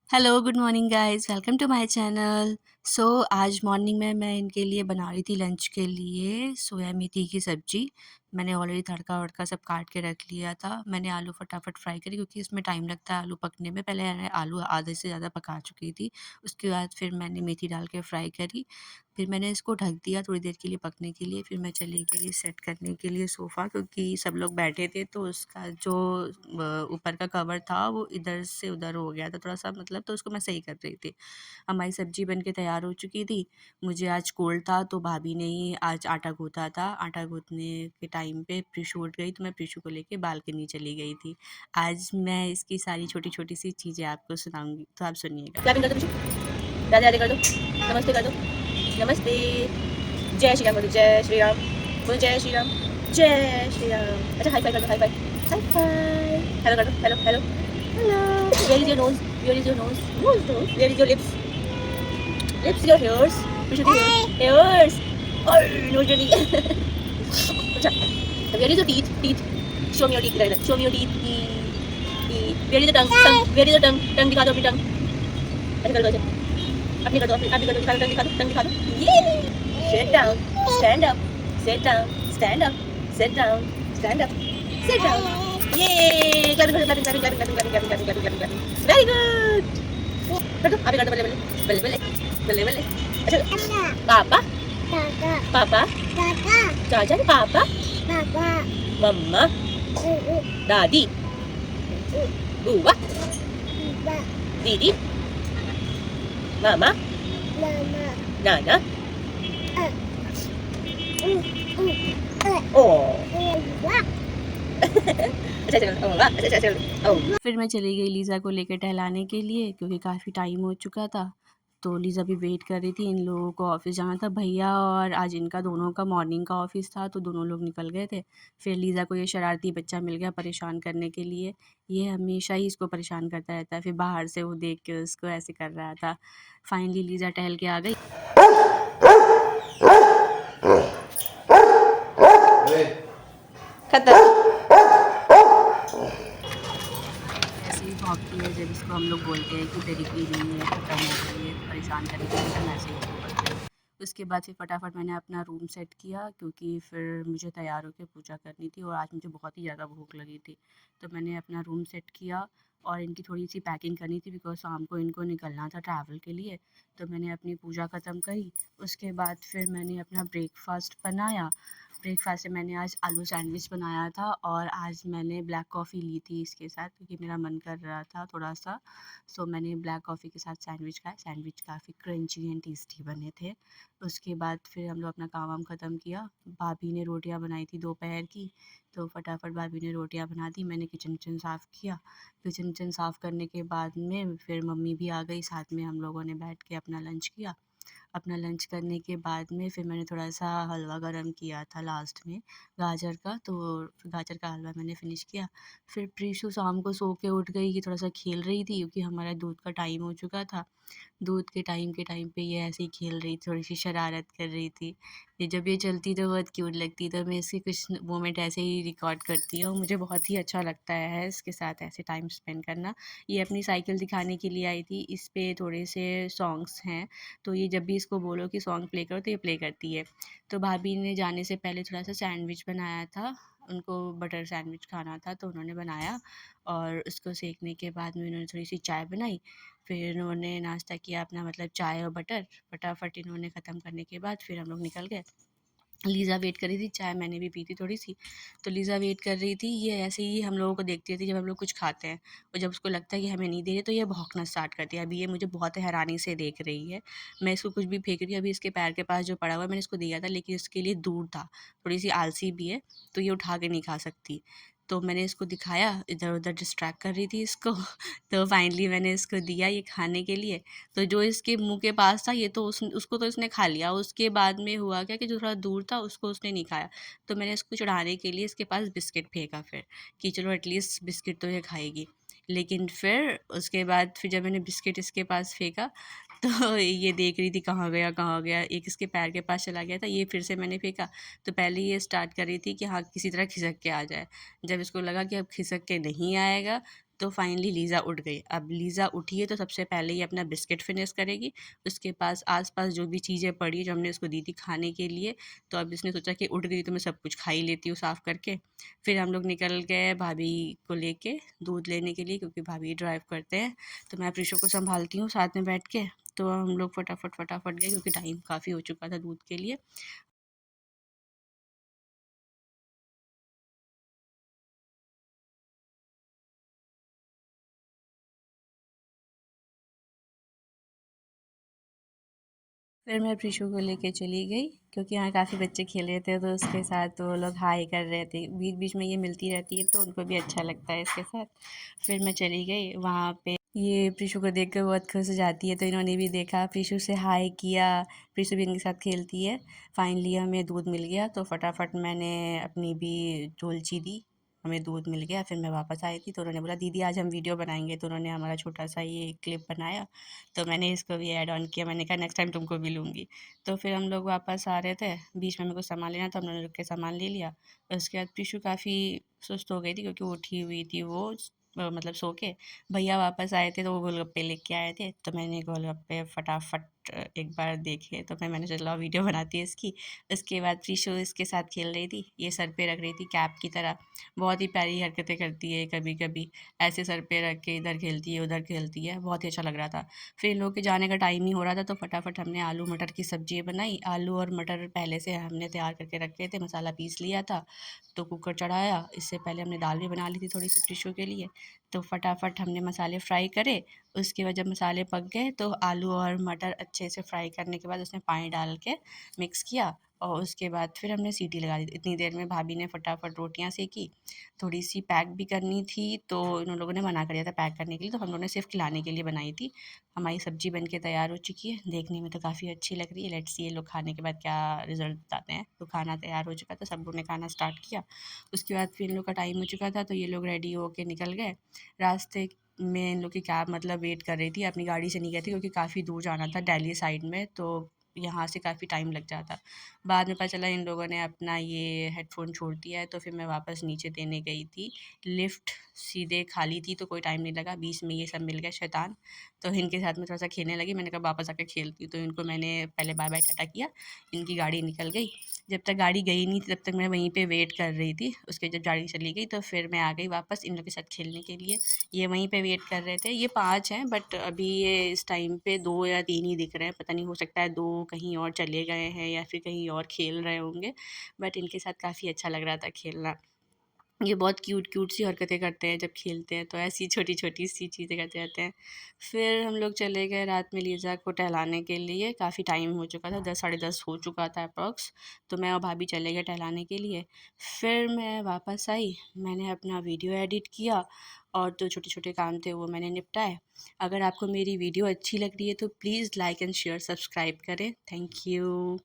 Hello, good morning guys, welcome to my channel. So आज morning में मैं इनके लिए बना रही थी लंच के लिए सोया मेथी की सब्ज़ी। मैंने ऑलरेडी तड़का-वड़का सब काट के रख लिया था। मैंने आलू फटाफट फ्राई करी क्योंकि इसमें टाइम लगता है आलू पकने में। पहले मैंने आलू आधे से ज़्यादा पका चुकी थी। उसके बाद फिर मैंने मेथी डाल के फ्राई करी। फिर मैंने इसको ढक दिया थोड़ी देर के लिए पकने के लिए। फिर मैं चली गई सेट करने के लिए सोफ़ा क्योंकि सब लोग बैठे थे तो उसका जो ऊपर का कवर था वो इधर से उधर हो गया था थोड़ा-सा मतलब तो उसको मैं सही कर रही थी। हमारी सब्ज़ी बन के तैयार हो चुकी थी। मुझे आज कोल्ड था तो भाभी ने ही आज आटा गूँथा था। आटा गूँथने के टाइम पे प्रीशू उठ गई तो मैं प्रीशू को लेके बालकनी चली गई थी। आज मैं इसकी सारी छोटी-छोटी सी चीज़ें आपको सुनाऊँगी, तो आप सुनिएगा। क्लैपिंग कर दो प्रीशू, राधे राधे कर दो, नमस्ते कर दो, नमस्ते, जय श्री राम बोलो, जय श्री राम बोलो, जय श्री राम, जय श्री राम। अच्छा हाई फाई कर दो, high five, high five, hello कर दो, hello hello hello. Where is your nose, where is your nose, nose nose, where is your lips, lips your hairs, precious hairs, और नोज योर अच्छा where is your teeth, teeth, show me your teeth, इधर show me your teeth, where is the tongue, tongue, where is the tongue, tongue दिखा दो अपनी टंग, ऐसे कर दो, ऐसे अपनी कर दो, अपनी कर दो, दिखा दो, टंग दिखा दो, टंग दिखा दो, ये sit down, stand up, sit down, stand up, sit down, stand up, sit down, ये clapping कर दो, clapping clapping clapping clapping clapping clapping clapping clapping clapping, very good, कर दो, अभी कर दो, बल्ले बल्ले बल्ले बल्ले बल्ले बल्ले, अच्छा पापा पापा चाचा पापा मम्मा दादी बुआ दीदी मामा नाना ओ अच्छा चलो ओ वाह अच्छा चलो ओ फिर मैं चली गई लीज़ा को लेकर टहलाने के लिए क्योंकि काफ़ी टाइम हो चुका था। तो लीज़ा भी वेट कर रही थी, इन लोगों को ऑफ़िस जाना था। भैया और आज इनका दोनों का मॉर्निंग का ऑफ़िस था तो दोनों लोग निकल गए थे। फिर लीज़ा को ये शरारती बच्चा मिल गया परेशान करने के लिए। ये हमेशा ही इसको परेशान करता रहता है। फिर बाहर से वो देख के उसको ऐसे कर रहा था। फाइनली लीज़ा टहल के आ गई। खत्म ऐसे ही भौंकती है जब इसको हम लोग बोलते हैं कि तेरी की नहीं है, ख़त्म हो गई है, परेशान करेगी तो एकदम ऐसे ही शुरू करती है। उसके बाद फिर फटाफट मैंने अपना रूम सेट किया क्योंकि फिर मुझे तैयार होकर पूजा करनी थी और आज मुझे बहुत ही ज़्यादा भूख लगी थी। तो मैंने अपना रूम सेट किया और इनकी थोड़ी-सी पैकिंग करनी थी बिकॉज़ शाम को इनको निकलना था ट्रैवल के लिए। तो मैंने अपनी पूजा ख़त्म करी, उसके बाद फिर मैंने अपना ब्रेकफ़ास्ट बनाया। ब्रेकफ़ास्ट में मैंने आज आलू सैंडविच बनाया था और आज मैंने ब्लैक कॉफ़ी ली थी इसके साथ क्योंकि मेरा मन कर रहा था थोड़ा-सा। सो मैंने ब्लैक कॉफ़ी के साथ सैंडविच खाया। सैंडविच काफ़ी क्रंची एंड टेस्टी बने थे। उसके बाद फिर हम लोग अपना काम-वाम ख़त्म किया। भाभी ने रोटियाँ बनाई थी दोपहर की, तो फटाफट भाभी ने रोटियाँ बना दी। मैंने किचन-विचन साफ़ किया। किचन-विचन साफ़ करने के बाद में फिर मम्मी भी आ गई, साथ में हम लोगों ने बैठ के अपना लंच किया। अपना लंच करने के बाद में फिर मैंने थोड़ा-सा हलवा गरम किया था लास्ट में गाजर का, तो गाजर का हलवा मैंने फ़िनिश किया। फिर प्रीशु शाम को सो के उठ गई कि थोड़ा-सा खेल रही थी क्योंकि हमारा दूध का टाइम हो चुका था। दूध के टाइम पे ये ऐसे ही खेल रही थी, थोड़ी-सी शरारत कर रही थी। ये जब ये चलती तो बहुत क्यूट लगती है, तो मैं इसके कुछ मोमेंट ऐसे ही रिकॉर्ड करती हूँ। मुझे बहुत ही अच्छा लगता है इसके साथ ऐसे टाइम स्पेंड करना। ये अपनी साइकिल दिखाने के लिए आई थी, इस पे थोड़े से सॉन्ग्स हैं, तो ये जब भी इसको बोलो कि सॉन्ग प्ले करो तो ये प्ले करती है। तो भाभी ने जाने से पहले थोड़ा-सा सैंडविच बनाया था, उनको बटर सैंडविच खाना था तो उन्होंने बनाया और उसको सेंकने के बाद में उन्होंने थोड़ी-सी चाय बनाई। फिर इन्होंने नाश्ता किया अपना मतलब चाय और बटर, फटाफट इन्होंने ख़त्म करने के बाद फिर हम लोग निकल गए। लीज़ा वेट कर रही थी, चाय मैंने भी पी थी थोड़ी-सी, तो लीज़ा वेट कर रही थी, ये ऐसे ही हम लोगों को देखती रहती है जब हम लोग कुछ खाते हैं और जब उसको लगता है कि हमें नहीं दे रहे तो ये भौंकना स्टार्ट करती है। अभी ये मुझे बहुत हैरानी से देख रही है, मैं इसको कुछ भी फेंक रही हूँ, अभी इसके पैर के पास जो पड़ा हुआ है मैंने इसको दिया था लेकिन इसके लिए दूर था, थोड़ी-सी आलसी भी है, तो ये उठा के नहीं खा सकती। तो मैंने इसको दिखाया, इधर-उधर डिस्ट्रैक्ट कर रही थी इसको तो फाइनली मैंने इसको दिया ये खाने के लिए। तो जो इसके मुँह के पास था ये तो उसको तो इसने खा लिया। उसके बाद में हुआ क्या कि जो थोड़ा दूर था उसको उसने नहीं खाया। तो मैंने इसको चिढ़ाने के लिए इसके पास बिस्किट फेंका फिर कि चलो एटलीस्ट बिस्किट तो ये खाएगी। लेकिन फिर उसके बाद फिर जब मैंने बिस्किट इसके पास फेंका तो ये देख रही थी कहाँ गया, कहाँ गया? एक इसके पैर के पास चला गया था, ये फिर से मैंने फेंका। तो पहले ये स्टार्ट कर रही थी कि हाँ, किसी तरह खिसक के आ जाए। जब इसको लगा कि अब खिसक के नहीं आएगा तो फाइनली लीज़ा उठ गई। अब लीज़ा उठी है तो सबसे पहले ये अपना बिस्किट फिनिश करेगी, उसके पास आस-पास जो भी चीज़ें पड़ी हैं जो हमने उसको दी थी खाने के लिए, तो अब इसने सोचा कि उठ गई तो मैं सब कुछ खा ही लेती हूँ साफ़ करके। फिर हम लोग निकल गए भाभी को लेके दूध लेने के लिए, क्योंकि भाभी ड्राइव करते हैं, तो मैं प्रीशु को सँभालती हूँ साथ में बैठ के। तो हम लोग फटाफट गए क्योंकि टाइम काफ़ी हो चुका था दूध के लिए। फिर मैं प्रीशु को लेके चली गई, क्योंकि यहाँ काफ़ी बच्चे खेल रहे थे तो उसके साथ वो लोग हाई कर रहे थे। बीच-बीच में ये मिलती रहती है तो उनको भी अच्छा लगता है इसके साथ। फिर मैं चली गई वहाँ पे, ये प्रीशु को देख कर बहुत खुश हो जाती है तो इन्होंने भी देखा, प्रीशु से हाय किया। प्रीशु भी इनके साथ खेलती है। फाइनली हमें दूध मिल गया तो फटाफट मैंने अपनी भी डोलची दी, हमें दूध मिल गया। फिर मैं वापस आई थी तो उन्होंने बोला दीदी आज हम वीडियो बनाएंगे, तो उन्होंने हमारा छोटा सा ये क्लिप बनाया, तो मैंने इसको भी ऐड ऑन किया। मैंने कहा नेक्स्ट टाइम तुमको भी लूँगी। तो फिर हम लोग वापस आ रहे थे, बीच में मेरे को सामान लेना था, उन्होंने रुक के सामान ले लिया। उसके बाद प्रीशु काफ़ी सुस्त हो गई थी क्योंकि वो उठी हुई थी वो मतलब सो के। भैया वापस आए थे तो वो गोलगप्पे लेके आए थे, तो मैंने गोलगप्पे फटाफट एक बार देखे, तो फिर मैंने चला वीडियो बनाती है इसकी। उसके बाद प्रीशु इसके साथ खेल रही थी, ये सर पे रख रही थी कैप की तरह। बहुत ही प्यारी हरकतें करती है कभी-कभी, ऐसे सर पे रख के इधर खेलती है, उधर खेलती है, बहुत ही अच्छा लग रहा था। फिर इन लोगों के जाने का टाइम ही हो रहा था तो फटाफट हमने आलू मटर की सब्ज़ी बनाई। आलू और मटर पहले से हमने तैयार करके रखे थे, मसाला पीस लिया था, तो कुकर चढ़ाया। इससे पहले हमने दाल भी बना ली थी थोड़ी-सी प्रीशु के लिए। तो फटाफट हमने मसाले फ्राई करे, उसके बाद जब मसाले पक गए तो आलू और मटर अच्छे से फ्राई करने के बाद उसमें पानी डाल के मिक्स किया, और उसके बाद फिर हमने सीटी लगा दी। इतनी देर में भाभी ने फटाफट रोटियाँ सेंकी, थोड़ी-सी पैक भी करनी थी तो इन लोगों ने मना कर दिया था पैक करने के लिए, तो हम लोगों ने सिर्फ़ खिलाने के लिए बनाई थी। हमारी सब्ज़ी बन के तैयार हो चुकी है, देखने में तो काफ़ी अच्छी लग रही है। लेट्स सी ये लोग खाने के बाद क्या रिज़ल्ट बताते हैं। तो खाना तैयार हो चुका था, सब लोगों ने खाना स्टार्ट किया। उसके बाद फिर इन लोग का टाइम हो चुका था तो ये लोग रेडी होके निकल गए। रास्ते में इन लोग की कैब मतलब वेट कर रही थी, अपनी गाड़ी से नहीं गए थे क्योंकि काफ़ी दूर जाना था दिल्ली साइड में, तो यहाँ से काफ़ी टाइम लग जाता। बाद में पता चला इन लोगों ने अपना ये हेडफ़ोन छोड़ दिया है, तो फिर मैं वापस नीचे देने गई थी। लिफ्ट सीधे खाली थी तो कोई टाइम नहीं लगा, बीच में ये सब मिल गए शैतान, तो इनके साथ में थोड़ा-सा खेलने लगी। मैंने कहा वापस आके खेलती हूँ, तो इनको मैंने पहले बाय-बाय टाटा किया, इनकी गाड़ी निकल गई। जब तक गाड़ी गई नहीं थी तब तक मैं वहीं पे वेट कर रही थी। उसके जब गाड़ी चली गई तो फिर मैं आ गई वापस इन लोग के साथ खेलने के लिए। ये वहीं पे वेट कर रहे थे। ये 5 हैं बट अभी ये इस टाइम पे 2 या 3 ही दिख रहे हैं। पता नहीं, हो सकता है 2 कहीं और चले गए हैं या फिर कहीं और खेल रहे होंगे। बट इनके साथ काफ़ी अच्छा लग रहा था खेलना। ये बहुत क्यूट सी हरकतें करते हैं जब खेलते हैं, तो ऐसी छोटी-छोटी सी चीज़ें करते रहते हैं। फिर हम लोग चले गए रात में लीज़ा को टहलाने के लिए, काफ़ी टाइम हो चुका था, 10 साढ़े 10 हो चुका था अप्रॉक्स, तो मैं और भाभी चले गए टहलाने के लिए। फिर मैं वापस आई, मैंने अपना वीडियो एडिट किया और जो छोटे-छोटे काम थे वो मैंने निपटाए। अगर आपको मेरी वीडियो अच्छी लग रही है तो please like and share subscribe करें। Thank you.